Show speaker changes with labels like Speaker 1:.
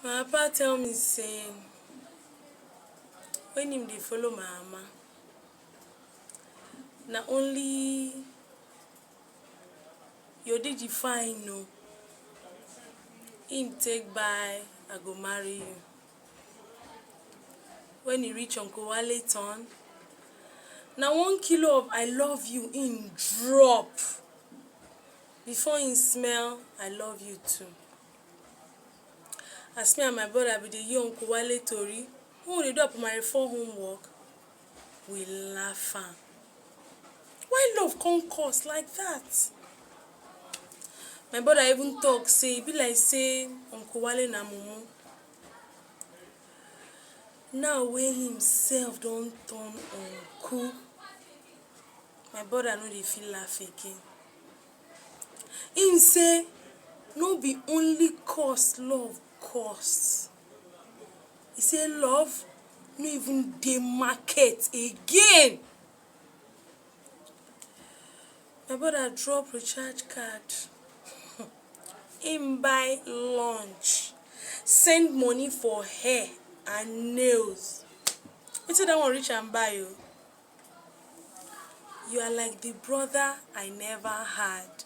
Speaker 1: My papa tell me say when him dey follow my mama, na only your digi fine no. Him take by I go marry you. When he reach Uncle Wale turn, na 1 kilo of I love you in drop. Before him smell, I love you too. As me and my brother be dey hear Uncle Wale tori, when we dey do up my 4 homework, we laugh am. Why love come cost like that? My brother even talk say e be like say Uncle Wale na mumu. Now wey himself don turn uncle, my brother no dey feel laugh again. Him say no be only cost love cost. He say love no even dey market again. My brother drop recharge card. Him buy lunch, send money for hair and nails. Wetin that one reach am buy o? You are like the brother I never had.